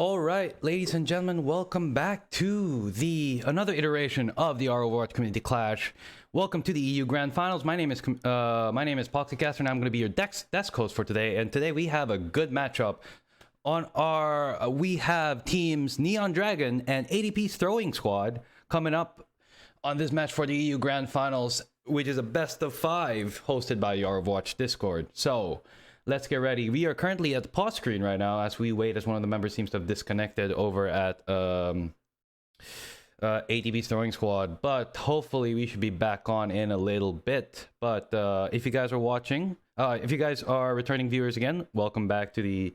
All right, ladies and gentlemen, welcome back to another iteration of the Overwatch Community Clash. Welcome to the EU Grand Finals. My name is Poxycaster, and I'm going to be your desk host for today. And today we have a good matchup. We have teams Neon Dragon and ATP's Throwing Squad coming up on this match for the EU Grand Finals, which is a best of 5 hosted by the Overwatch Discord. So let's get ready. We are currently at the pause screen right now as we wait, as one of the members seems to have disconnected over at ATP's Throwing Squad. But hopefully we should be back on in a little bit. But if you guys are watching, if you guys are returning viewers again, welcome back to the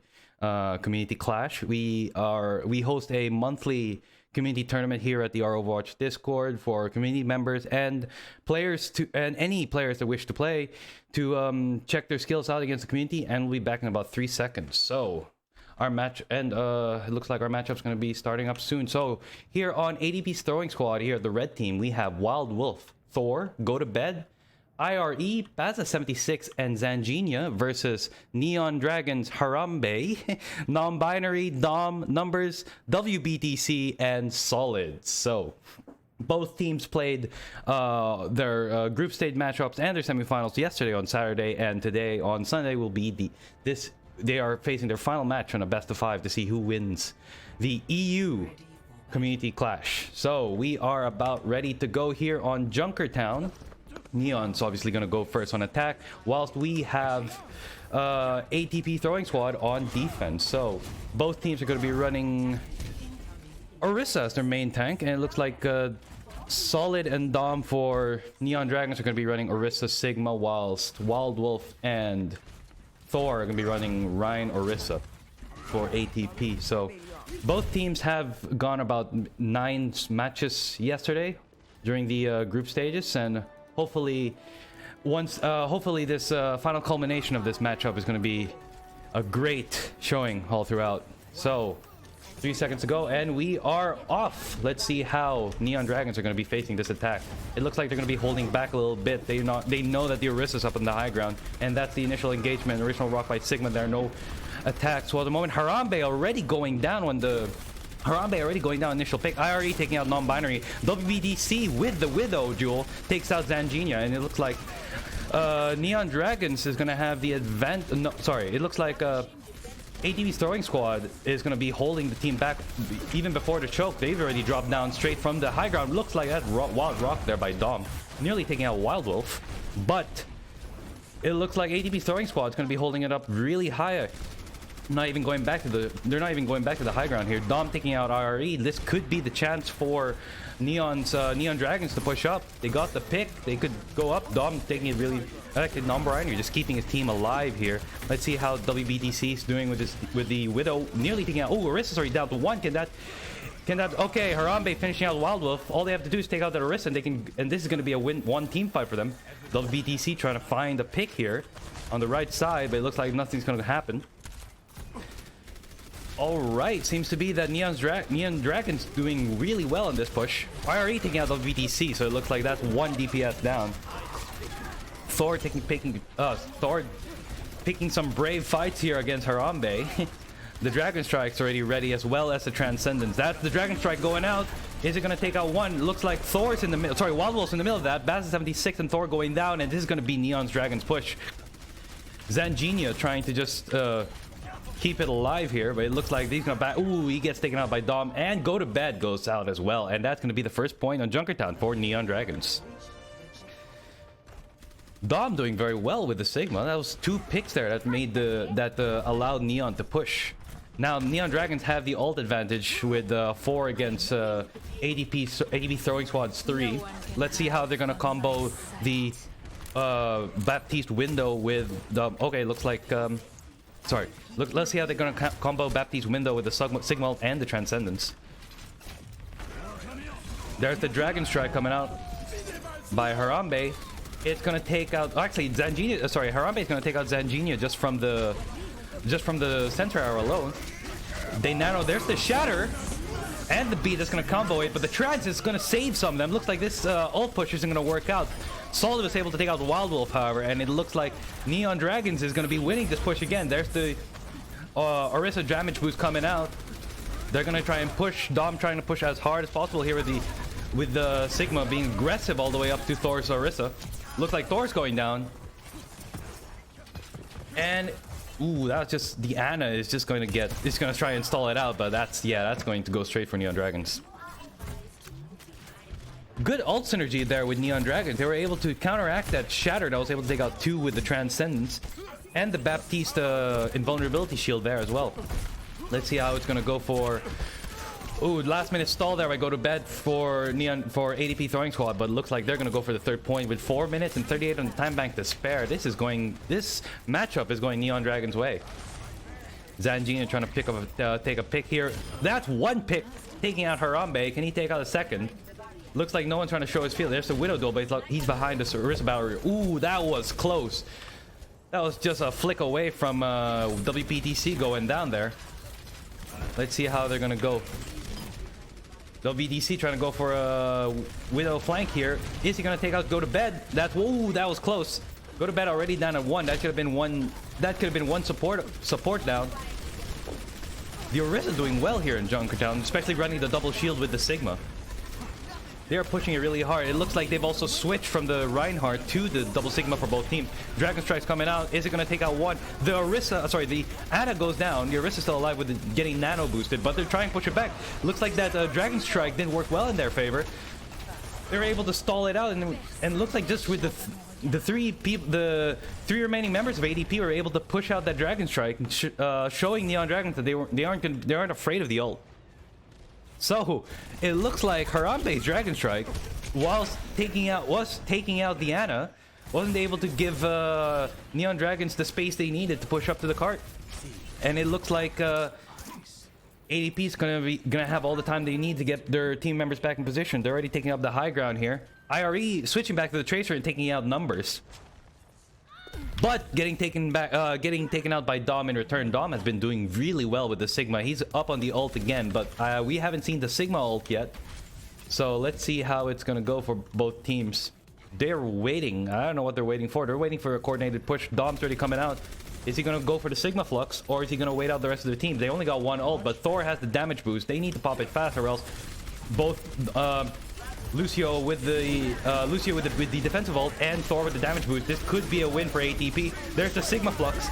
Community Clash. We host a monthly community tournament here at the Overwatch Discord for community members and players and any players that wish to play to check their skills out against the community, and we'll be back in about 3 seconds. So our match, and it looks like our matchup's going to be starting up soon. So here on ATP's Throwing Squad, here the red team, we have Wild Wolf, Thor, Go to Bed, IRE, Baza76, and Zanginia versus Neon Dragons, Harambe, Non-Binary, Dom, Numbers, WBTC, and Solids. So both teams played their group stage matchups and their semifinals yesterday on Saturday, and today on Sunday will be they are facing their final match on a best of 5 to see who wins the EU Community Clash. So we are about ready to go here on Junkertown. Neon's obviously going to go first on attack, whilst we have ATP Throwing Squad on defense. So both teams are going to be running Orisa as their main tank, and it looks like Solid and Dom for Neon Dragons are going to be running Orisa Sigma, whilst Wild Wolf and Thor are going to be running Ryan Orisa for ATP. So both teams have gone about 9 matches yesterday during the group stages, and hopefully this final culmination of this matchup is going to be a great showing all throughout. So 3 seconds to go, and we are off. Let's see how Neon Dragons are going to be facing this attack. It looks like they're going to be holding back a little bit. They know that the Orisa's up on the high ground, and that's the initial engagement. Original rock by Sigma. There are no attacks. Well, at the moment, Harambe already going down initial pick. IRE taking out Non-Binary. WBDC with the Widow duel takes out Zanginia, and it looks like Neon Dragons is going to have the advantage. No, sorry, it looks like ATP's Throwing Squad is going to be holding the team back even before the choke. They've already dropped down straight from the high ground. Looks like that wild rock there by Dom, nearly taking out Wild Wolf, but it looks like ATP's Throwing Squad is going to be holding it up really high. They're not even going back to the high ground here. Dom taking out IRE. This could be the chance for Neon Dragons to push up. They got the pick. They could go up. Dom taking it really. Actually, Non-Binary just keeping his team alive here. Let's see how WBTC is doing with the Widow nearly taking out. Oh, Orisa's already down to 1. Can that? Okay, Harambe finishing out Wild Wolf. All they have to do is take out that Orisa, and they can. And this is going to be a one team fight for them. WBTC trying to find a pick here on the right side, but it looks like nothing's going to happen. All right, seems to be that Neon Dragon's doing really well in this push. IRE taking out the VTC, so it looks like that's 1 DPS down. Thor picking some brave fights here against Harambe. The Dragon Strike's already ready, as well as the Transcendence. That's the Dragon Strike going out. Is it going to take out 1? Looks like Thor's in the middle. Sorry, Wild Wolf's in the middle of that. Baza76 and Thor going down, and this is going to be Neon Dragon's push. Zanginia trying to just keep it alive here, but it looks like he's gonna back. Ooh, he gets taken out by Dom, and Go to Bed goes out as well, and that's gonna be the first point on Junkertown for Neon Dragons. Dom doing very well with the Sigma. That was 2 picks there that made allowed Neon to push. Now Neon Dragons have the ult advantage with 4 against ATP Throwing Squad's 3. Let's see how they're gonna combo the Baptiste window with the. Okay, looks like. Sorry. Let's see how they're going to combo Baptiste window with the Sigma and the Transcendence. There's the Dragon Strike coming out by Harambe. It's going to take out. Actually, Zanginia. Sorry, Harambe is going to take out Zanginia just from the center arrow alone. There's the Shatter and the beat that's going to combo it, but the Trans is going to save some of them. Looks like this ult push isn't going to work out. Solid was able to take out the Wild Wolf, however, and it looks like Neon Dragons is going to be winning this push again. There's the Orisa damage boost coming out. They're gonna try and push. Dom trying to push as hard as possible here with the Sigma being aggressive all the way up to Thor's Orisa. Looks like Thor's going down. And ooh, that's just the Ana is just going to get. It's going to try and stall it out, but that's going to go straight for Neon Dragons. Good ult synergy there with Neon Dragons. They were able to counteract that Shatter that was able to take out 2 with the Transcendence and the Baptiste invulnerability shield there as well. Let's see how it's going to go for. Ooh, last minute stall there. I go to bed for ATP throwing squad, but it looks like they're gonna go for the 3rd point with 4 minutes and 38 on the time bank to spare. This matchup is going Neon Dragon's way. Zanjina trying to pick up take a pick here. That's 1 pick taking out Harambe. Can he take out a 2nd? Looks like no one's trying to show his field. There's the Widow Duel, but he's behind the Orisa barrier. Ooh, that was close. That was just a flick away from WPTC going down there. Let's see how they're gonna go. WDC trying to go for a Widow flank here. Is he gonna take out go to bed? Ooh, that was close. Go to bed already down at 1. That could have been one support down. The Orisa doing well here in Junkertown, especially running the double shield with the Sigma. They are pushing it really hard. It looks like they've also switched from the Reinhardt to the double Sigma for both teams. Dragon Strike's coming out. Is it going to take out 1? The Orisa, sorry, the Ana goes down. The Orisa's still alive with getting nano boosted, but they're trying to push it back. Looks like that Dragon Strike didn't work well in their favor. They were able to stall it out, and looks like just with the 3 remaining members of ADP were able to push out that Dragon Strike, showing Neon Dragons that they aren't afraid of the ult. So it looks like Harambe's Dragon Strike, whilst taking out the Ana, wasn't able to give Neon Dragons the space they needed to push up to the cart. And it looks like ADP is gonna have all the time they need to get their team members back in position. They're already taking up the high ground here. IRE switching back to the Tracer and taking out numbers, but getting taken out by Dom in return. Dom has been doing really well with the Sigma. He's up on the ult again, but we haven't seen the Sigma ult yet. So let's see how it's gonna go for both teams. They're waiting. I don't know what they're waiting for. They're waiting for a coordinated push. Dom's already coming out. Is he gonna go for the Sigma Flux, or is he gonna wait out the rest of the team? They only got 1 ult, but Thor has the damage boost. They need to pop it fast, or else both Lucio with the defensive ult and Thor with the damage boost. This could be a win for ATP. There's the Sigma Flux,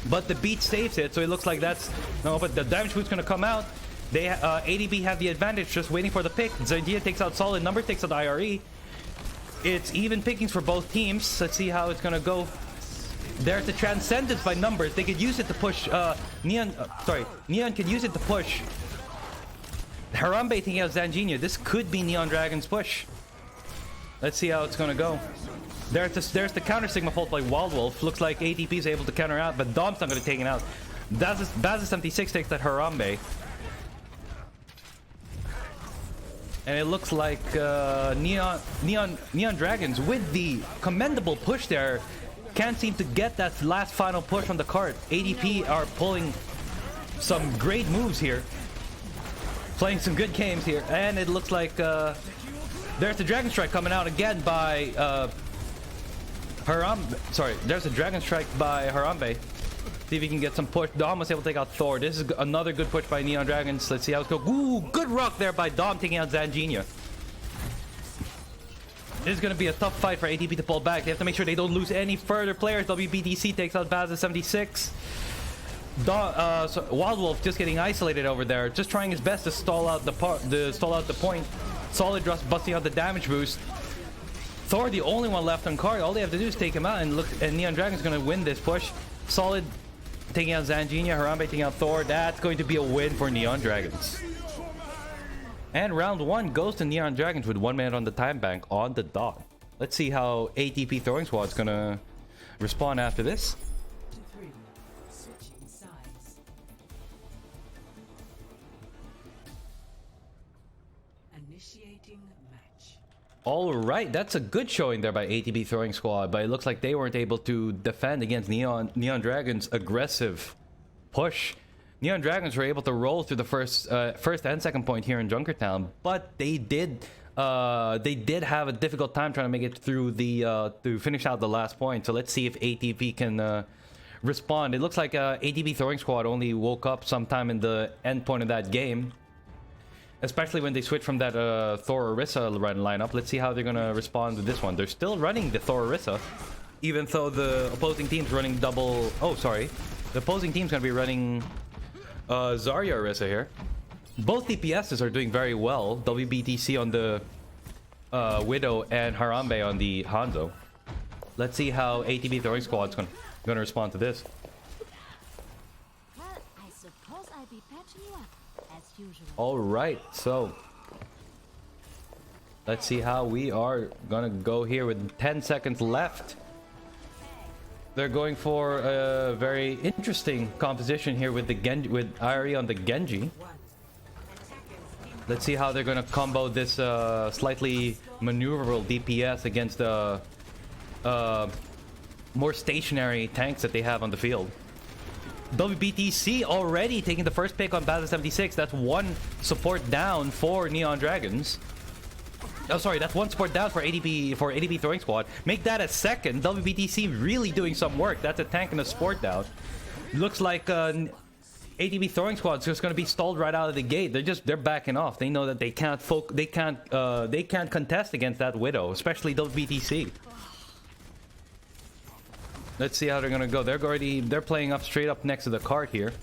but the beat saves it, so it looks like but the damage boost's gonna come out. They ADP have the advantage, just waiting for the pick. Zandia takes out Solid, Number takes out IRE. It's even pickings for both teams. Let's see how it's gonna go. There's the Transcendence by Numbers. They could use it to push Neon could use it to push Harambe taking out Zanjina. This could be Neon Dragon's push. Let's see how it's gonna go. There's the counter Sigma Pulse by Wild Wolf. Looks like ATP is able to counter out, but Dom's not gonna take it out. Baz 76 takes that Harambe. And it looks like Neon Dragons with the commendable push there can't seem to get that last final push on the cart. ADP are pulling some great moves here. Playing some good games here, and it looks like there's the Dragon Strike coming out again by Harambe. Sorry, there's a Dragon Strike by Harambe. See if he can get some push. Dom was able to take out Thor. This is another good push by Neon Dragons. Let's see how it's going. Ooh, good rock there by Dom taking out Zanjina. This is going to be a tough fight for ATP to pull back. They have to make sure they don't lose any further players. WBDC takes out Baz 76. So Wild Wolf just getting isolated over there, just trying his best to stall out the point. Solid just busting out the damage boost. Thor, the only one left on card. All they have to do is take him out, and Neon Dragon's gonna win this push. Solid taking out Zanjina, Harambe taking out Thor. That's going to be a win for Neon Dragons. And round 1 goes to Neon Dragons with 1 minute on the time bank on the dot. Let's see how ATP throwing squad's gonna respond after this. All right, that's a good showing there by ATP throwing squad, but it looks like they weren't able to defend against Neon Dragons' aggressive push. Neon Dragons were able to roll through the first and second point here in Junkertown, but they did have a difficult time trying to make it through the to finish out the last point. So let's see if ATP can respond. It looks like ATP throwing squad only woke up sometime in the end point of that game. Especially when they switch from that Thor Orisa run lineup. Let's see how they're gonna respond to this one. They're still running the Thor Orisa, even though the opposing team's running double... Oh, sorry. The opposing team's gonna be running Zarya Orisa here. Both DPSs are doing very well. WBTC on the Widow and Harambe on the Hanzo. Let's see how ATP throwing squad's gonna respond to this. Well, I suppose I'll be patching you up. All right, so let's see how we are gonna go here with 10 seconds left. They're going for a very interesting composition here with the Genji, with Irie on the Genji. Let's see how they're gonna combo this slightly maneuverable DPS against the more stationary tanks that they have on the field. WBTC already taking the first pick on Baza 76. That's one support down for Neon Dragons. Oh, sorry, that's one support down for ATP throwing squad. Make that a second. WBTC really doing some work. That's a tank and a support down. Looks like ATP throwing squad's just going to be stalled right out of the gate. They're backing off. They know that they can't contest against that Widow, especially WBTC. Let's see how they're gonna go. They're playing up straight up next to the cart here.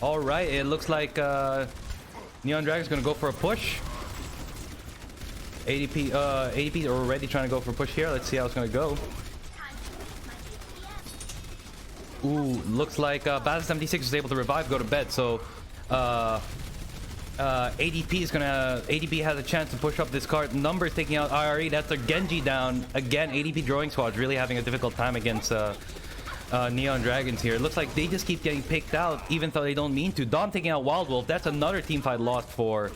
All right, it looks like Neon Dragon's gonna go for a push. ADP are already trying to go for a push here. Let's see how it's gonna go. Ooh, looks like Baza 76 is able to revive, go to bed. So ADP has a chance to push up this card. Numbers taking out IRE. That's a Genji down. Again, ADP drawing squad's really having a difficult time against Neon Dragons here. It looks like they just keep getting picked out, even though they don't mean to. Dom taking out Wild Wolf. That's another team fight lost for...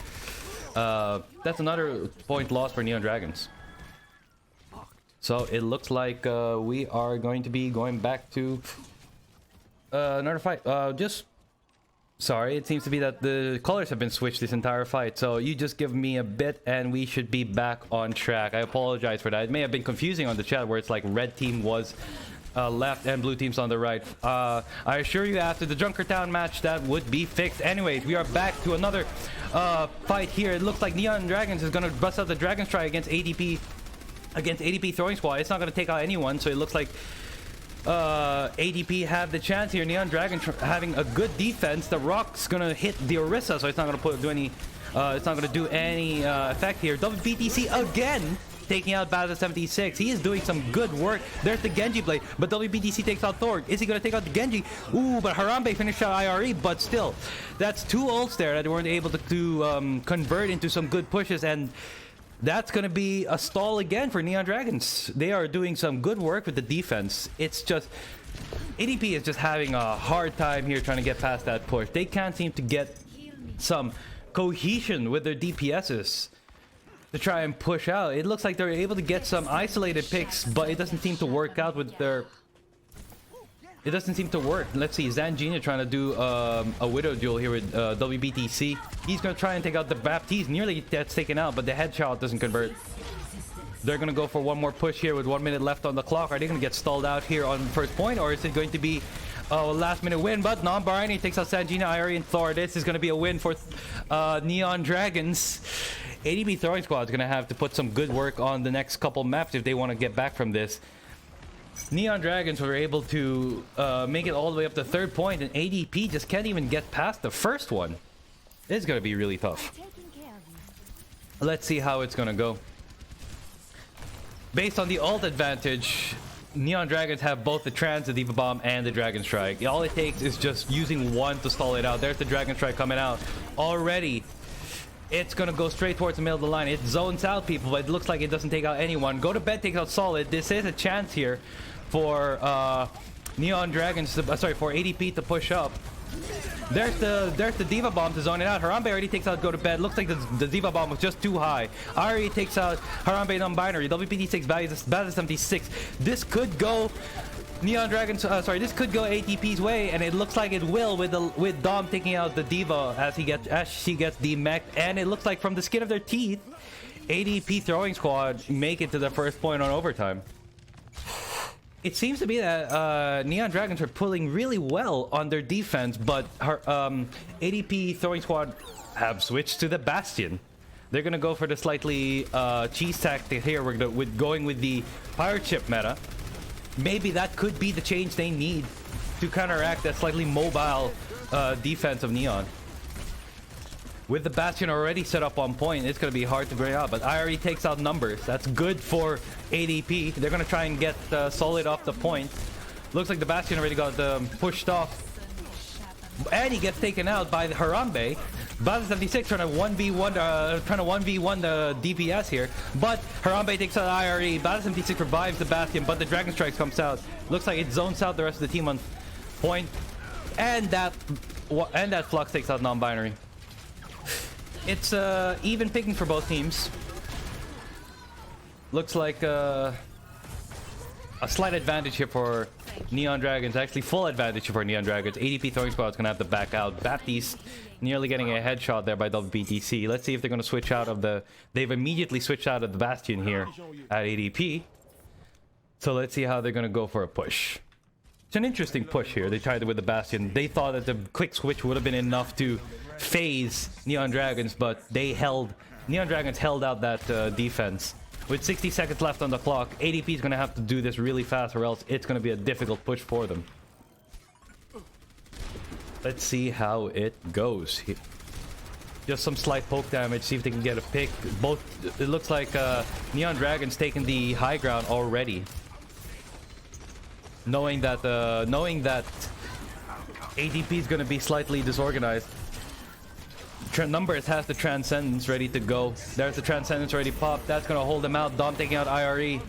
that's another point lost for Neon Dragons. So it looks like we are going to be going back to another fight. Sorry, it seems to be that the colors have been switched this entire fight. So you just give me a bit and we should be back on track. I apologize for that. It may have been confusing on the chat where it's like red team was left and blue team's on the right. I assure you after the Junkertown match that would be fixed. Anyways, we are back to another fight here. It looks like Neon Dragons is going to bust out the Dragon Strike against ADP throwing squad. It's not going to take out anyone, so it looks like ADP have the chance here. Neon Dragon having a good defense. The Rock's gonna hit the Orisa, so it's not gonna do any effect here. WBTC again taking out Baza 76. He is doing some good work. There's the Genji blade, but WBTC takes out Thor. Is he gonna take out the Genji? Ooh, but Harambe finished out IRE, but still, that's two ults there that weren't able to convert into some good pushes, and that's going to be a stall again for Neon Dragons. They are doing some good work with the defense. It's just... ADP is just having a hard time here trying to get past that push. They can't seem to get some cohesion with their DPSs to try and push out. It looks like they're able to get some isolated picks, but it doesn't seem to work out with their... It doesn't seem to work. Let's see, Zangina trying to do a Widow duel here with WBTC. He's going to try and take out the Baptiste. Nearly that's taken out, but the headshot doesn't convert. They're going to go for one more push here with 1 minute left on the clock. Are they going to get stalled out here on first point, or is it going to be a last minute win? But non-Barani takes out Zangina, Irie, and Thor. This is going to be a win for Neon Dragons. ADP throwing squad is going to have to put some good work on the next couple maps if they want to get back from this. Neon Dragons were able to make it all the way up to third point, and ADP just can't even get past the first one. This is going to be really tough. Let's see how it's going to go. Based on the ult advantage, Neon Dragons have both the Trance, the Diva Bomb, and the Dragon Strike. All it takes is just using one to stall it out. There's the Dragon Strike coming out already. It's gonna go straight towards the middle of the line. It zones out people, but it looks like it doesn't take out anyone. Go to bed takes out Solid. This is a chance here for Neon Dragons, for ADP to push up. There's the Diva Bomb to zone it out. Harambe already takes out Go to Bed. Looks like the Diva Bomb was just too high. Ari takes out Harambe non-binary. WPT6 Baza 76. This could go Neon Dragons, this could go ATP's way, and it looks like it will with Dom taking out the Diva as she gets demeched, and it looks like from the skin of their teeth, ADP throwing squad make it to the first point on overtime. it seems to be that Neon Dragons are pulling really well on their defense, but her ADP throwing squad have switched to the Bastion. They're gonna go for the slightly cheese tactic here. With going with the pirate ship meta. Maybe that could be the change they need to counteract that slightly mobile defense of Neon. With the Bastion already set up on point, it's going to be hard to bring out. But I already takes out numbers. That's good for ADP. They're going to try and get Solid off the point. Looks like the Bastion already got pushed off. And he gets taken out by the Harambe. Baz 76 trying to 1v1 the DPS here. But Harambe takes out IRE. Baz 76 revives the Bastion, but the Dragon Strike comes out. Looks like it zones out the rest of the team on point. And that Flux takes out non-binary. It's even picking for both teams. Looks like a slight advantage here for Neon Dragons. Actually, full advantage here for Neon Dragons. ADP throwing squad is going to have to back out. Baptiste nearly getting a headshot there by WBTC. Let's see if they're going to switch out of the... They've immediately switched out of the Bastion here at ADP. So let's see how they're going to go for a push. It's an interesting push here. They tried it with the Bastion. They thought that the quick switch would have been enough to phase Neon Dragons, but Neon Dragons held out that defense. With 60 seconds left on the clock, ADP is going to have to do this really fast or else it's going to be a difficult push for them. Let's see how it goes here. Just some slight poke damage, see if they can get a pick. It looks like Neon Dragons taking the high ground already. Knowing that ADP is going to be slightly disorganized. Numbers has the Transcendence ready to go. There's the Transcendence already popped. That's going to hold them out. Dom taking out IRE.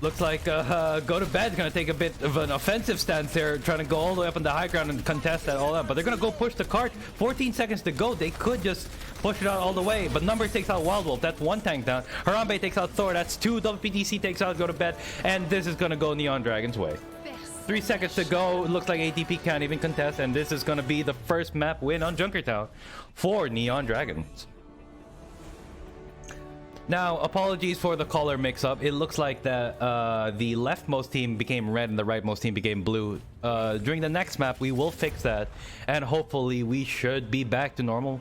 Looks like Go to Bed's going to take a bit of an offensive stance there, trying to go all the way up on the high ground and contest that all out. But they're going to go push the cart. 14 seconds to go. They could just push it out all the way. But Numbers takes out Wild Wolf. That's one tank down. Harambe takes out Thor. That's two. WPTC takes out Go to Bed. And this is going to go Neon Dragon's way. 3 seconds to go. It looks like ATP can't even contest, and this is going to be the first map win on Junkertown for Neon Dragons. Now, apologies for the color mix-up. It looks like the leftmost team became red and the rightmost team became blue. During the next map, we will fix that, and hopefully we should be back to normal.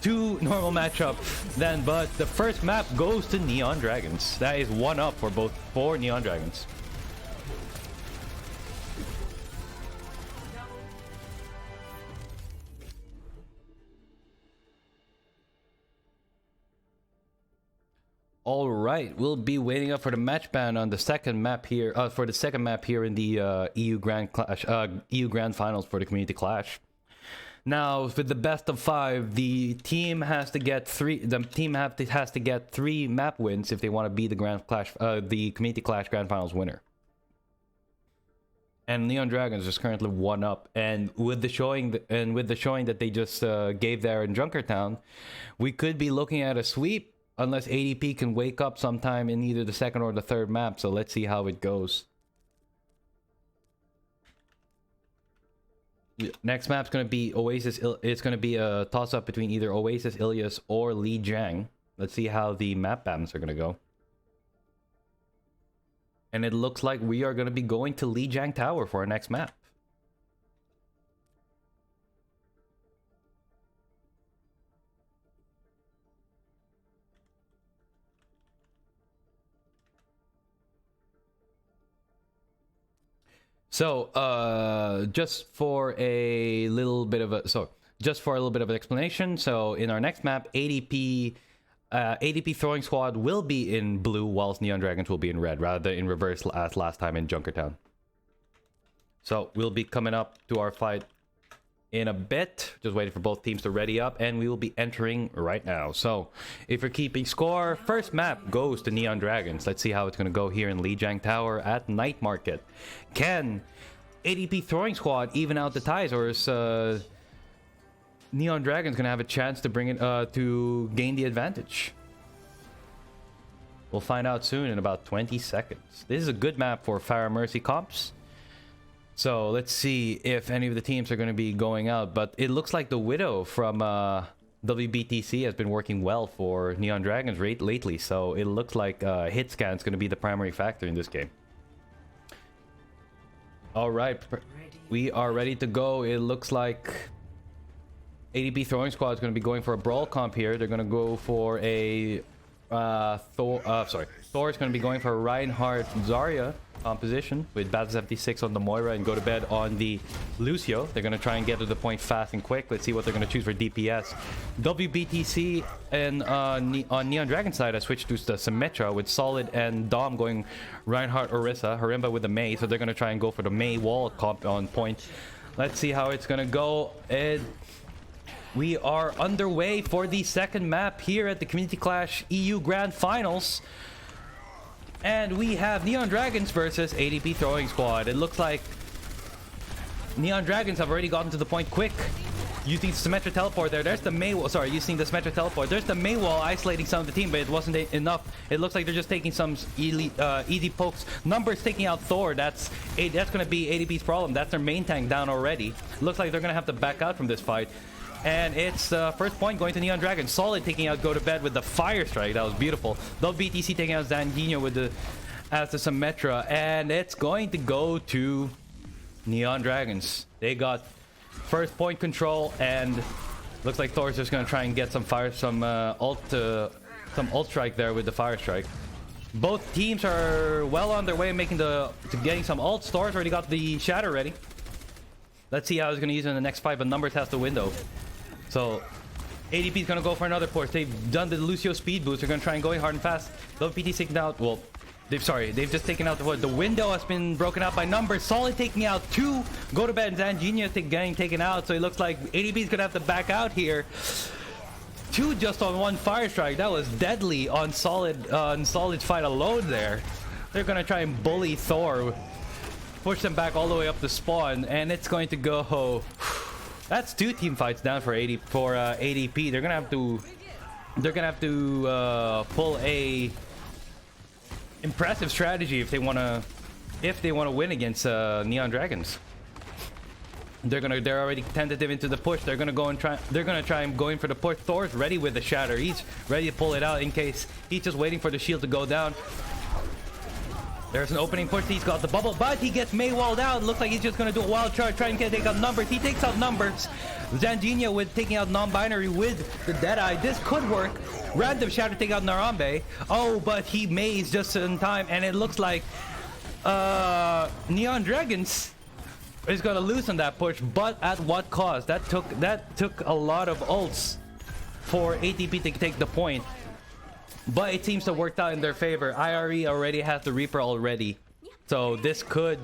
Normal matchup then, but the first map goes to Neon Dragons. That is 1-up for Neon Dragons. All right, we'll be waiting up for the match ban on the second map here. For the second map here in the EU Grand Clash, EU Grand Finals for the Community Clash. Now, with the best of 5, the team has to get 3. The team has to get 3 map wins if they want to be the the Community Clash Grand Finals winner. And Neon Dragons is currently 1-up, and with the showing that they just gave there in Junkertown, we could be looking at a sweep. Unless ADP can wake up sometime in either the second or the third map. So let's see how it goes. Next map's going to be Oasis. It's going to be a toss-up between either Oasis, Ilias, or Lijiang. Let's see how the map bans are going to go. And it looks like we are going to be going to Lijiang Tower for our next map. So, just for a little bit of an explanation. So, in our next map, ADP throwing squad will be in blue, whilst Neon Dragons will be in red, rather than in reverse as last time in Junkertown. So, we'll be coming up to our fight in a bit. Just waiting for both teams to ready up, and we will be entering right now. So, if you're keeping score, first map goes to Neon Dragons. Let's see how it's going to go here in Lijiang Tower at Night Market. Can ADP throwing squad even out the ties, or is Neon Dragons going to have a chance to bring it to gain the advantage? We'll find out soon in about 20 seconds. This is a good map for Farah Mercy comps. So let's see if any of the teams are going to be going out. But it looks like the Widow from WBTC has been working well for Neon Dragons lately, so it looks like hit scan is going to be the primary factor in this game. All right, we are ready to go. It looks like ATP throwing squad is going to be going for a brawl comp here. They're going to go for a Thor is going to be going for a Reinhardt Zarya composition with Battle 76 on the Moira and go to bed on the Lucio. They're going to try and get to the point fast and quick. Let's see what they're going to choose for DPS. WBTC and on Neon Dragon side, I switched to the Symmetra with Solid and Dom going Reinhardt Orisa, Harimba with the Mei. So they're going to try and go for the Mei wall comp on point. Let's see how it's going to go. We are underway for the second map here at the Community Clash EU Grand Finals. And we have Neon Dragons versus ATP Throwing Squad. It looks like Neon Dragons have already gotten to the point quick. Using the Symmetra teleport there. There's the Mei wall. Sorry, using the Symmetra teleport. There's the Mei wall isolating some of the team, but it wasn't enough. It looks like they're just taking some easy pokes. Numbers taking out Thor. That's going to be ATP's problem. That's their main tank down already. Looks like they're going to have to back out from this fight. And it's first point going to Neon Dragon. Solid taking out Go to Bed with the Fire Strike. That was beautiful. Though BTC taking out Zandino with the Symmetra. And it's going to go to Neon Dragons. They got first point control, and looks like Thor's just going to try and get some ult strike there with the Fire Strike. Both teams are well on their way to getting some ults. Thor's already got the Shatter ready. Let's see how he's going to use it in the next fight, but Numbers has the window. So ADP is going to go for another push. They've done the Lucio speed boost. They're going to try and go hard and fast. WPT taken out. Well, they've just taken out the window has been broken out by Numbers. Solid taking out 2. Go to Bed and Zangina getting taken out. So it looks like ADP is going to have to back out here. 2 just on 1 Fire Strike. That was deadly on Solid fight alone there. They're going to try and bully Thor. Push them back all the way up the spawn, and it's going to go. That's 2 team fights down for ADP. They're gonna have to pull a impressive strategy if they wanna win against Neon Dragons. They're already tentative into the push. They're gonna try and go in for the push. Thor's ready with the Shatter. He's ready to pull it out in case he's just waiting for the shield to go down. There's an opening push. He's got the bubble, but he gets Mei walled out. Looks like he's just going to do a wild charge, try and take out Numbers. He takes out Numbers. Zandino with taking out non-binary with the Deadeye. This could work. Random Shatter take out Narambe. Oh, but he Mei's just in time, and it looks like Neon Dragons is going to lose on that push, but at what cost? That took a lot of ults for ATP to take the point. But it seems to work out in their favor. IRE already has the Reaper already. So this could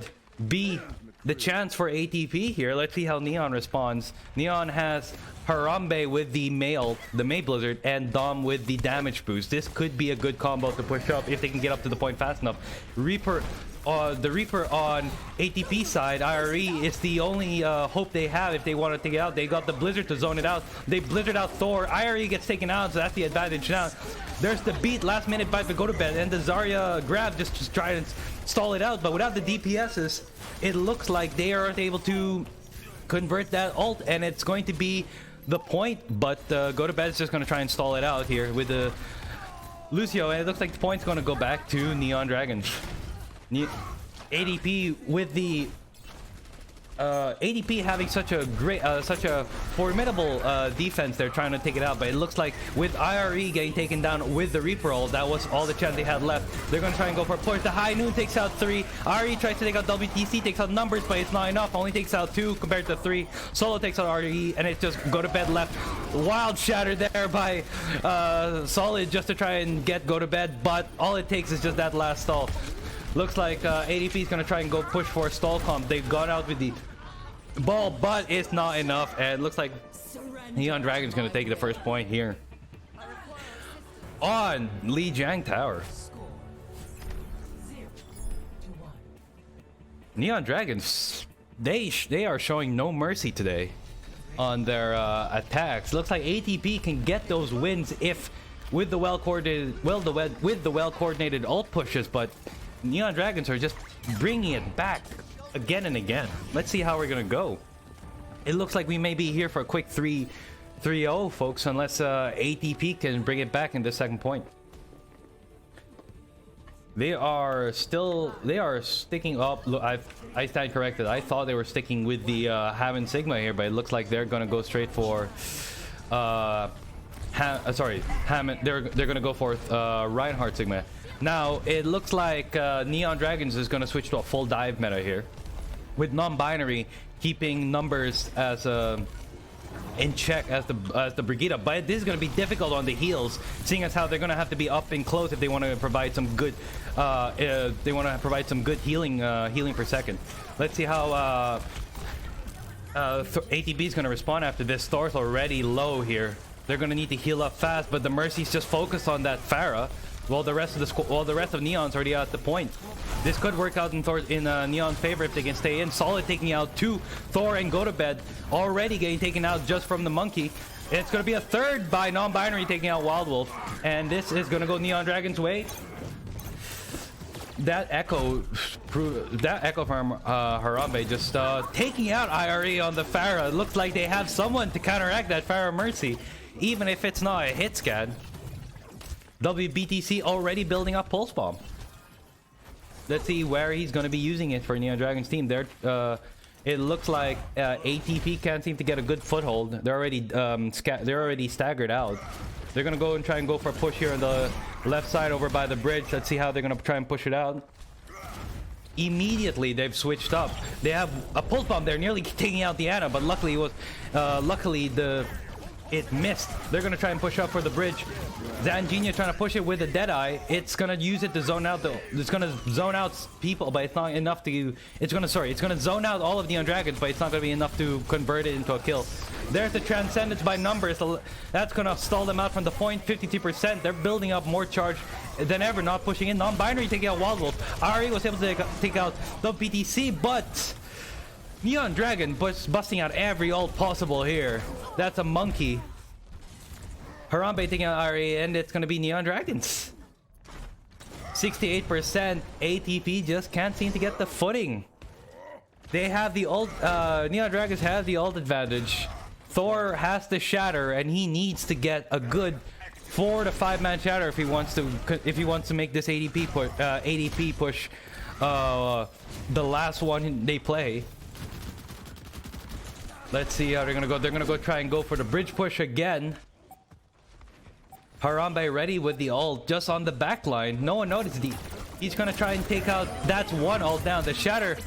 be the chance for ATP here. Let's see how Neon responds. Neon has Harambe with the Mei Blizzard, and Dom with the damage boost. This could be a good combo to push up if they can get up to the point fast enough. The Reaper on ATP side, IRE, is the only hope they have if they want to take it out. They got the Blizzard to zone it out. They Blizzard out Thor. IRE gets taken out, so that's the advantage now. There's the beat, last minute bite to Go to Bed, and the Zarya grab just try and stall it out. But without the DPSs, it looks like they aren't able to convert that ult, and it's going to be the point. But Go to Bed is just going to try and stall it out here with the Lucio, and it looks like the point's going to go back to Neon Dragons. ADP with the ADP having such a formidable defense. They're trying to take it out, but it looks like with IRE getting taken down with the Reaper ult, that was all the chance they had left. They're going to try and go for a push. The High Noon takes out 3. RE tries to take out WTC, takes out Numbers, but it's not enough. Only takes out 2 compared to 3. Solo takes out RE, and it's just Go to Bed left. Wild Shatter there by Solid just to try and get Go to Bed, but all it takes is just that last stall. Looks like ADP is going to try and go push for a stall comp. They've gone out with the ball, but it's not enough. And it looks like Neon Dragon's going to take the first point here on Lijiang Tower. Neon Dragons, they are showing no mercy today on their attacks. Looks like ATP can get those wins if with the well-coordinated ult pushes, but Neon Dragons are just bringing it back again and again. Let's see how we're gonna go. It looks like we may be here for a quick 3 3-0, folks, unless ATP can bring it back in the second point. They are sticking up. Look, I stand corrected. I thought they were sticking with the Haven Sigma here, but it looks like they're gonna go straight for Hammond. They're gonna go for Reinhardt Sigma. Now it looks like Neon Dragons is gonna switch to a full dive meta here, with non-binary keeping numbers as in check as the Brigida, but this is going to be difficult on the heals, seeing as how they're going to have to be up and close if they want to provide some good healing per second. Let's see how ATP is going to respond after this. Thor's already low here. They're going to need to heal up fast, but the Mercy's just focused on that Pharah, while the rest of Neon's already at the point. This could work out in Neon's favor if they can stay in. Solid taking out two Thor and go to bed, already getting taken out just from the monkey. It's going to be a third by non-binary taking out Wild Wolf, and this is going to go Neon Dragon's way. That echo from Harambe just taking out IRE on the Pharah. It looks like they have someone to counteract that Pharah Mercy, even if it's not a hit scan. WBTC already building up Pulse Bomb. Let's see where he's going to be using it for Neon Dragon's team. It looks like ATP can't seem to get a good foothold. They're already staggered out. They're going to go and try and go for a push here on the left side over by the bridge. Let's see how they're going to try and push it out. Immediately they've switched up. They have a Pulse Bomb there, nearly taking out the Ana, but luckily it missed. They're going to try and push up for the bridge. Zangina trying to push it with a Deadeye. It's going to use it to zone out it's going to zone out people, but it's not enough to... It's going to zone out all of Neon Dragons, but it's not going to be enough to convert it into a kill. There's the Transcendence by numbers. That's going to stall them out from the point. 52%. They're building up more charge than ever, not pushing in. Non-binary taking out Wild Wolf. Ari was able to take out the PTC, but... Neon Dragon busting out every ult possible here. That's a monkey. Harambe taking out Ari, and it's going to be Neon Dragons. 68%. ATP just can't seem to get the footing. They have the ult. Neon Dragons have the ult advantage. Thor has to shatter, and he needs to get a good 4 to 5 man shatter if he wants to make this ADP push the last one they play. Let's see how they're gonna go. They're gonna go try and go for the bridge push again. Harambe ready with the ult just on the back line. No one noticed. He's gonna try and take out. That's one ult down. The shatter.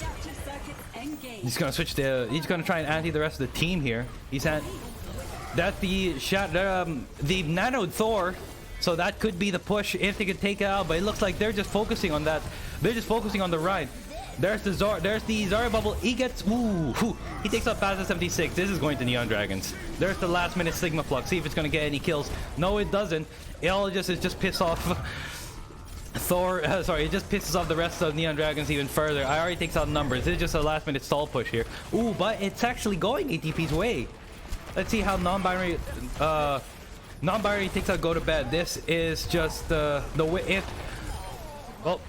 He's gonna switch the. He's gonna try and anti the rest of the team here. That's the the nanoed Thor. So that could be the push if they could take it out. But it looks like they're just focusing on that. They're just focusing on the ride. There's the Zarya bubble. He gets he takes out Pazza 76. This is going to Neon Dragons. There's the last minute Sigma Flux. See if it's gonna get any kills. No, it doesn't. It just piss off Thor. Sorry, it just pisses off the rest of Neon Dragons even further. I already takes out numbers. This is just a last minute stall push here. Ooh, but it's actually going ATP's way. Let's see how non-binary takes out go to bed. This is just the way if. Well,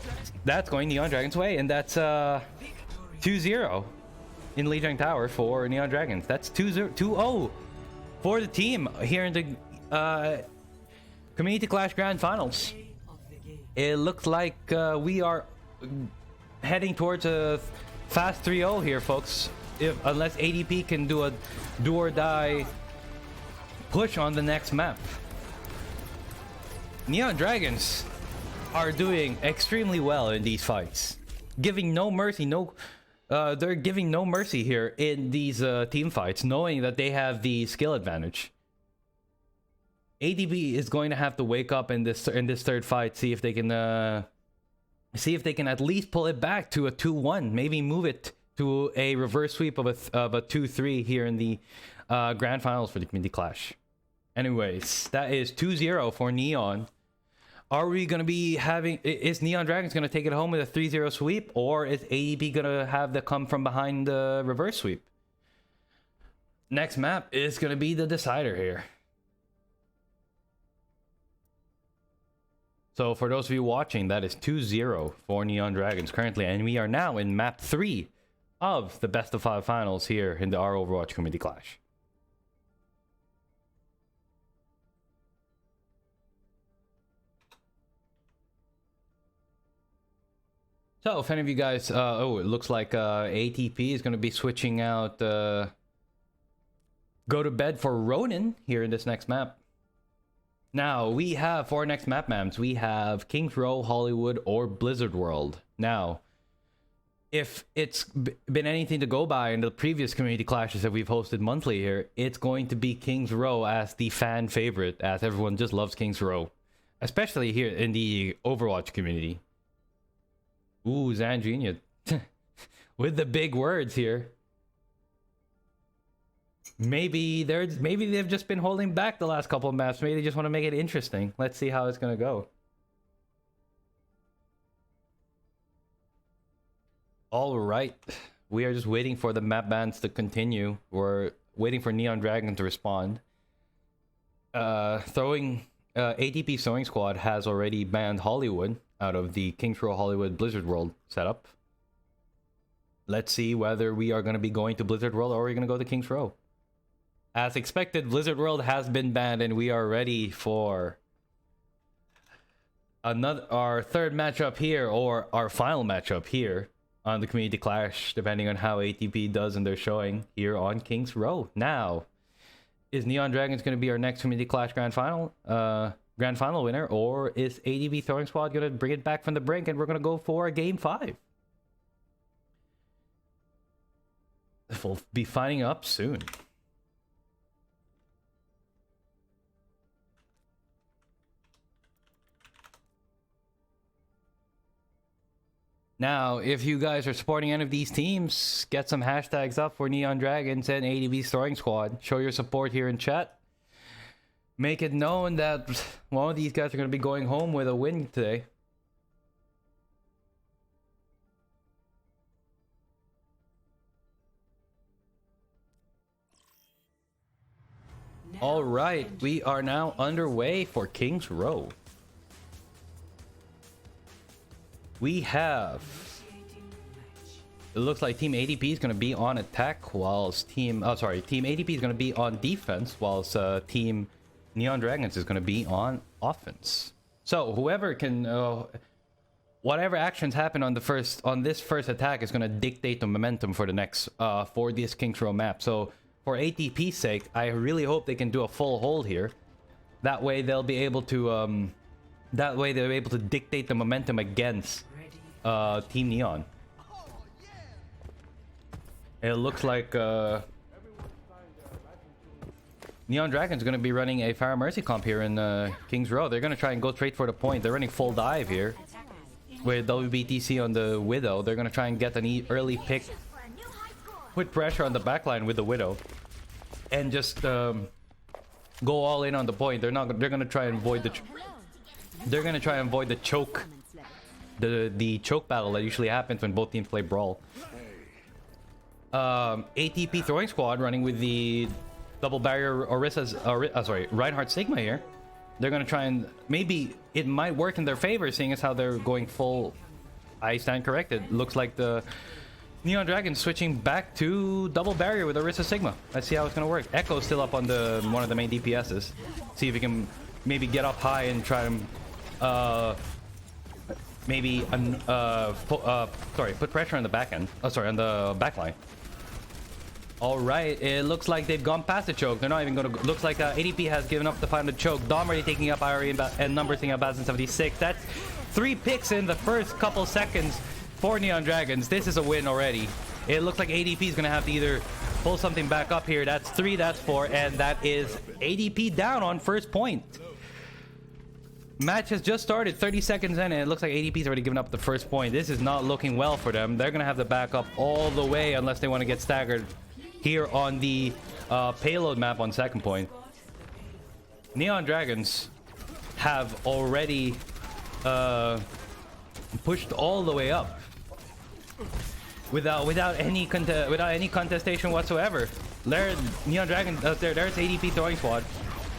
that's going Neon Dragon's way, and that's 2-0 in Lijiang Tower for Neon Dragons. That's 2-0 for the team here in the Community Clash Grand Finals. It looks like we are heading towards a fast 3-0 here, folks. Unless ADP can do a do or die push on the next map. Neon Dragons are doing extremely well in these fights, giving no mercy. They're giving no mercy here in these team fights, knowing that they have the skill advantage. ADP is going to have to wake up in this third fight, see if they can at least pull it back to a 2-1, maybe move it to a reverse sweep of a 2-3 here in the grand finals for the Community Clash. Anyways, that is 2-0 for Neon. Are we going to be having... Is Neon Dragons going to take it home with a 3-0 sweep? Or is ADP going to have the come from behind the reverse sweep? Next map is going to be the decider here. So for those of you watching, that is 2-0 for Neon Dragons currently. And we are now in map 3 of the best of 5 finals here in the our Overwatch Community Clash. So if any of you guys, oh, it looks like ATP is going to be switching out Go to Bed for Ronin here in this next map. Now, we have, for our next maps, we have Kings Row, Hollywood, or Blizzard World. Now, if it's been anything to go by in the previous community clashes that we've hosted monthly here, it's going to be Kings Row as the fan favorite, as everyone just loves Kings Row. Especially here in the Overwatch community. Ooh, Zangenia. With the big words here. Maybe they've just been holding back the last couple of maps. Maybe they just want to make it interesting. Let's see how it's gonna go. All right, we are just waiting for the map bans to continue. We're waiting for Neon Dragon to respond. ATP Sewing Squad has already banned Hollywood out of the Kings Row Hollywood Blizzard World setup. Let's see whether we are going to be going to Blizzard World or we're going to go to Kings Row. As expected, Blizzard World has been banned and we are ready for our third matchup here, or our final matchup here on the Community Clash, depending on how ATP does in their showing here on Kings Row. Now, is Neon Dragons going to be our next Community Clash Grand Final winner, or is ATP Throwing Squad going to bring it back from the brink and we're going to go for a Game 5? We'll be finding up soon. Now, if you guys are supporting any of these teams, get some hashtags up for Neon Dragons and ATP's Throwing Squad. Show your support here in chat. Make it known that one of these guys are going to be going home with a win today. All right, we are now underway for Kings Row. We have, it looks like Team ATP is going to be on attack, whilst Team ATP is going to be on defense, whilst Team Neon Dragons is going to be on offense. So whoever can, whatever actions happen on this first attack is going to dictate the momentum for the next, for this Kings Row map. So for ATP's sake, I really hope they can do a full hold here. That way they'll be able to, dictate the momentum against Team Neon. It looks like Neon Dragon's going to be running a Fire Mercy comp here in Kings Row. They're going to try and go straight for the point. They're running full dive here with WBTC on the Widow. They're going to try and get an early pick, put pressure on the backline with the Widow, and just go all in on the point. They're going to try and avoid the choke. The choke battle that usually happens when both teams play Brawl. ATP Throwing Squad running with the double barrier Reinhardt Sigma here. They're gonna try and, maybe it might work in their favor, seeing as how they're going full. I stand corrected. Looks like the Neon Dragon switching back to double barrier with Orisa Sigma. Let's see how it's gonna work. Echo's still up on one of the main DPSs. See if he can maybe get up high and try to put pressure on the back end. On the back line. All right, it looks like they've gone past the choke. They're not even going to. Looks like ADP has given up the final choke. Dom already taking up IRE and numbers taking up 1076. That's 3 picks in the first couple seconds for Neon Dragons. This is a win already. It looks like ADP is going to have to either pull something back up here. That's 3, that's 4, and that is ADP down on first point. Match has just started, 30 seconds in, and it looks like ADP's already given up the first point. This is not looking well for them. They're going to have to back up all the way unless they want to get staggered here on the payload map on second point. Neon Dragons have already pushed all the way up without any contestation whatsoever. There, Neon Dragons, there's ADP Throwing Squad.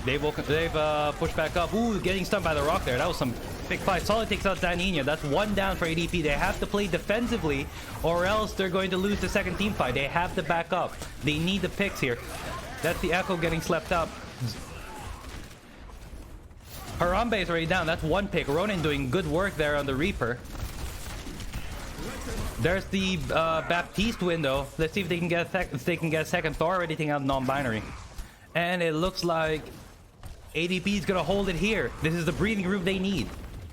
They've pushed back up. Ooh, getting stunned by the rock there. That was some big fight. Solid takes out Danina. That's 1 down for ADP. They have to play defensively or else they're going to lose the second team fight. They have to back up. They need the picks here. That's the Echo getting slept up. Harambe is already down. That's 1 pick. Ronin doing good work there on the Reaper. There's the Baptiste window. Let's see if they can get a second Thor or anything out non-binary. And it looks like ATP is gonna hold it here. This is the breathing room they need.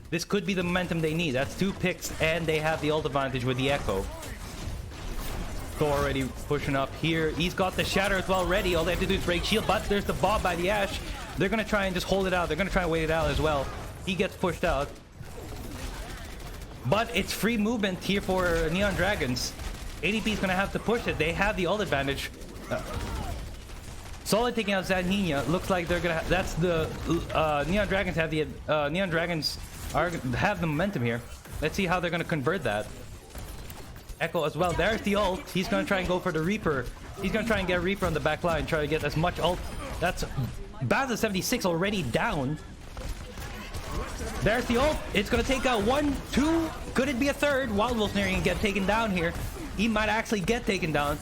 This could be the momentum they need. That's 2 picks, and they have the ult advantage with the Echo. Thor already pushing up here. He's got the Shatter as well ready. All they have to do is break shield, but there's the Bob by the Ashe. They're gonna try and just hold it out. They're gonna try and wait it out as well. He gets pushed out. But it's free movement here for Neon Dragons. ADP is gonna have to push it. They have the ult advantage. Solid taking out Zanhina. Looks like they're gonna. That's the Neon Dragons have the Neon Dragons have the momentum here. Let's see how they're gonna convert that. Echo as well. There's the ult. He's gonna try and go for the Reaper. He's gonna try and get Reaper on the back line. Try to get as much ult. That's Baz 76 already down. There's the ult. It's gonna take out 1, 2. Could it be a third? Wild Wolf's nearing and get taken down here. He might actually get taken down.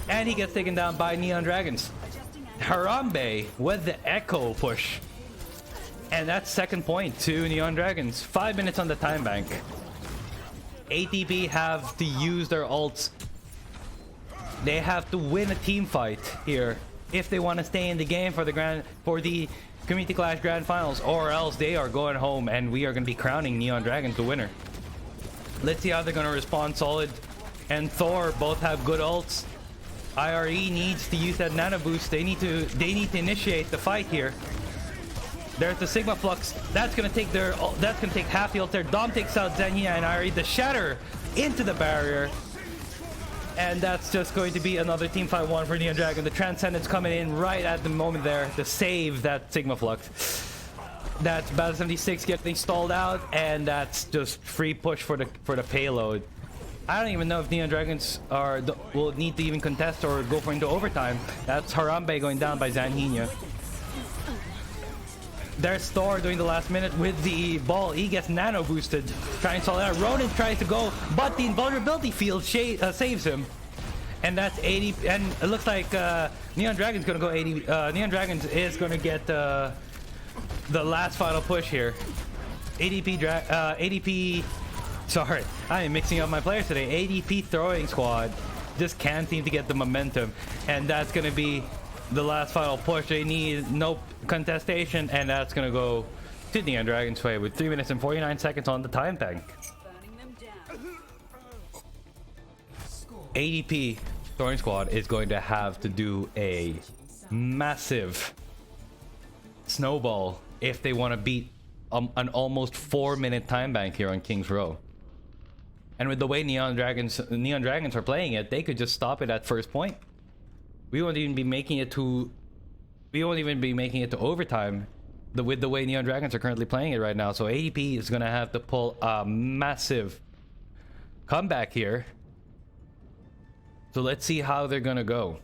And he gets taken down by Neon Dragons. Harambe with the Echo push. And that's second point to Neon Dragons. 5 minutes on the time bank. ATP have to use their ults. They have to win a team fight here if they want to stay in the game for the Community Clash Grand Finals, or else they are going home and we are going to be crowning Neon Dragons the winner. Let's see how they're going to respond. Solid and Thor both have good ults. IRE needs to use that nano boost. They need to initiate the fight here. There's the Sigma Flux. That's gonna take half the ult there. Dom takes out Zanhina and IRE. The Shatter into the barrier. And that's just going to be another team fight 1 for Neon Dragon. The Transcendence coming in right at the moment there to save that Sigma Flux. That's Battle 76 getting stalled out, and that's just free push for the payload. I don't even know if Neon Dragons will need to even contest or go for into overtime. That's Harambe going down by Zanhina. There's Thor doing the last minute with the ball. He gets nano boosted. Trying to solve it out. Ronin tries to go, but the invulnerability field saves him. And that's 80. And it looks like Neon Dragon's gonna go 80. Neon Dragons is gonna get the last final push here. ADP. Sorry, I am mixing up my players today. ADP throwing squad just can't seem to get the momentum, and that's gonna be the last final push. They need no contestation, and that's gonna go to Neon Dragon's way with 3 minutes and 49 seconds on the time bank. ADP throwing squad is going to have to do a massive snowball if they want to beat an almost 4-minute time bank here on King's Row. And with the way Neon Dragons are playing it, they could just stop it at first point. We won't even be making it to overtime with the way Neon Dragons are currently playing it right now. So ADP is gonna have to pull a massive comeback here. So let's see how they're gonna go.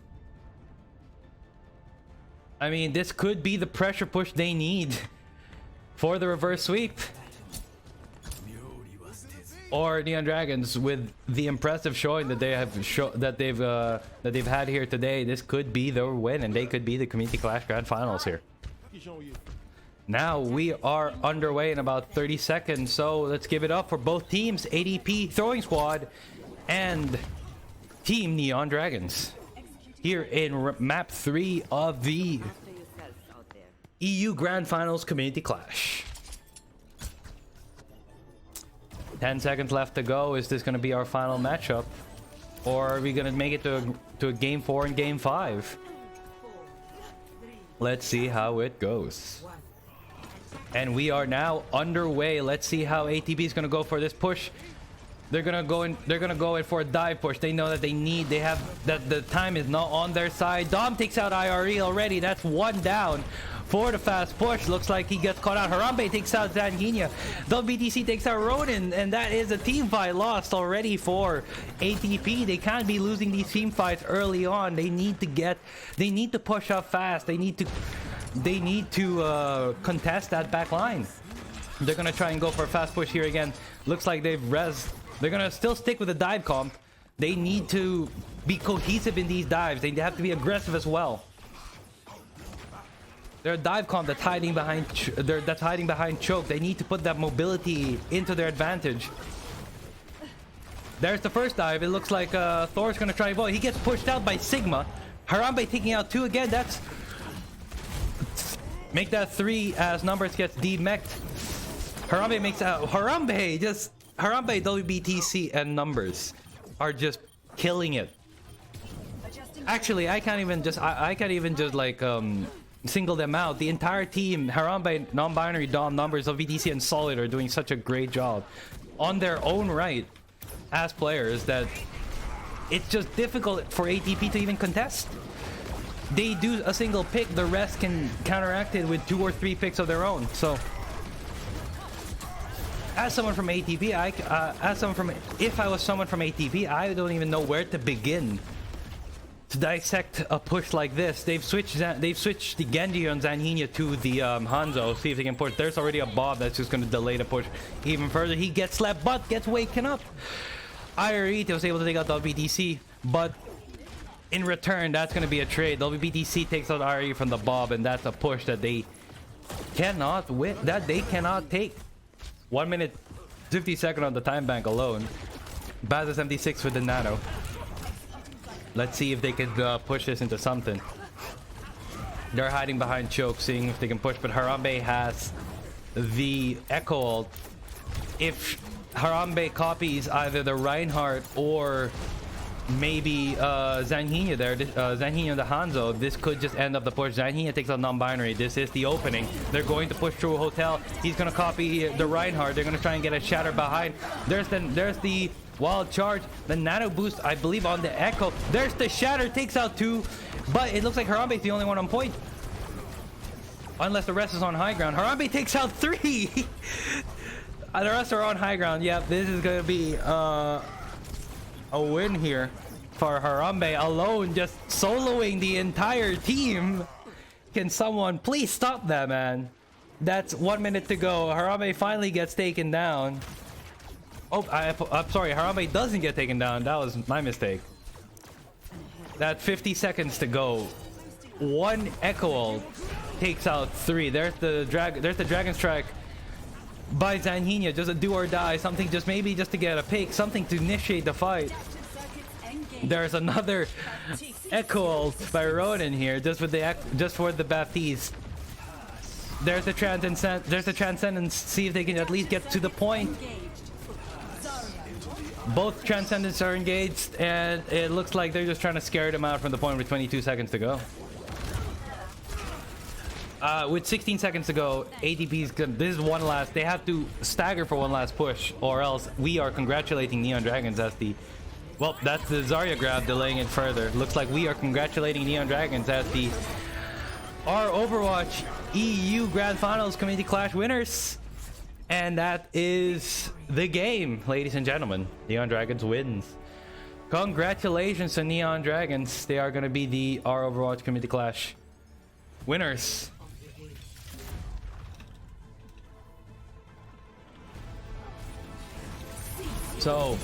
I mean, this could be the pressure push they need for the reverse sweep. Or Neon Dragons, with the impressive showing that they've had here today, this could be their win, and they could be the Community Clash Grand Finals here. Now we are underway in about 30 seconds, so let's give it up for both teams, ADP Throwing Squad and Team Neon Dragons, here in map 3 of the EU Grand Finals Community Clash. 10 seconds left to go. Is this going to be our final matchup, or are we going to make it to a game 4 and game 5? Let's see how it goes. And we are now underway. Let's see how ATP is going to go for this push. They're gonna go in for a dive push. They know that they have that the time is not on their side. Dom takes out IRE already. That's 1 down for the fast push. Looks like he gets caught out. Harambe takes out Zanhina. WBTC takes out Ronin, and that is a team fight lost already for ATP. They can't be losing these team fights early on. They need to push up fast. They need to contest that back line. They're gonna try and go for a fast push here again. Looks like they've res. They're gonna still stick with the dive comp. They need to be cohesive in these dives. They have to be aggressive as well. They're a dive comp that's hiding behind choke. They need to put that mobility into their advantage. There's the first dive. It looks like Thor's gonna try avoid. He gets pushed out by Sigma. Harambe taking out 2 again. That's... Make that 3 as Numbers gets demeched. Harambe makes out... Harambe, WBTC, and Numbers are just killing it. Actually, I can't even just like single them out. The entire team, Harambe, Non-Binary, Dom, Numbers, WBTC, and Solid are doing such a great job on their own right as players that it's just difficult for ATP to even contest. They do a single pick, the rest can counteract it with 2 or 3 picks of their own. So as someone from ATP, if I was someone from ATP, I don't even know where to begin to dissect a push like this. They've switched the Genji on Zanhina to the Hanzo. See if they can push. There's already a Bob that's just going to delay the push even further. He gets slapped, but gets waken up. IRE was able to take out WBTC, but in return, that's going to be a trade. WBTC takes out IRE from the Bob, and that's a push that they cannot win. That they cannot take. 1 minute 50 seconds on the time bank alone. Baz is 76 with the Nano. Let's see if they could push this into something. They're hiding behind choke, seeing if they can push, but Harambe has the Echo ult. If Harambe copies either the Reinhardt or maybe Zanhina there, Zanhina and the Hanzo, this could just end up the push. Zanhina takes out Non-Binary. This is the opening. They're going to push through a hotel. He's going to copy the Reinhardt. They're going to try and get a shatter behind. There's the wild charge, the nano boost, I believe, on the Echo. There's the shatter, takes out 2, but it looks like Harambe is the only one on point. Unless the rest is on high ground. Harambe takes out 3! The rest are on high ground. Yep, this is going to be a win here for Harambe alone, just soloing the entire team. Can someone please stop that, man? That's 1 minute to go. Harambe finally gets taken down. Oh, I'm sorry, Harambe doesn't get taken down. That was my mistake. That 50 seconds to go. 1 Echo ult takes out 3. There's the Dragon Strike by Zanhina. Just a do or die. Something just maybe just to get a pick. Something to initiate the fight. There's another Echo ult by Ronin here, just for the Baptiste. There's the Transcendence. See if they can at least get to the point. Both Transcendents are engaged, and it looks like they're just trying to scare them out from the point with 22 seconds to go. With 16 seconds to go, ATP's good. This is one last. They have to stagger for one last push, or else we are congratulating Neon Dragons as the... Well, that's the Zarya grab delaying it further. Looks like we are congratulating Neon Dragons as the... Our Overwatch EU Grand Finals Community Clash winners. And that is the game, ladies and gentlemen. Neon Dragons wins. Congratulations to Neon Dragons. They are going to be the Our Overwatch Community Clash winners. So,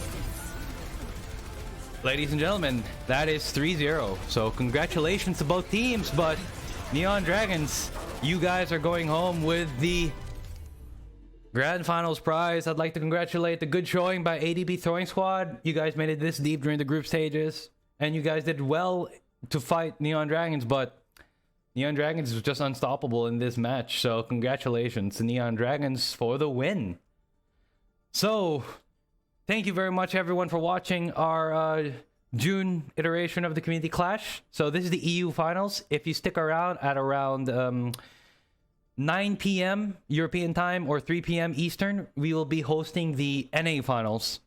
ladies and gentlemen, that is 3-0. So congratulations to both teams, but Neon Dragons, you guys are going home with the Grand Finals prize. I'd like to congratulate the good showing by ATP Throwing Squad. You guys made it this deep during the group stages, and you guys did well to fight Neon Dragons, but Neon Dragons was just unstoppable in this match. So congratulations to Neon Dragons for the win. So thank you very much, everyone, for watching our June iteration of the Community Clash. So this is the EU Finals. If you stick around at around 9 p.m. European time or 3 p.m. Eastern, we will be hosting the NA Finals.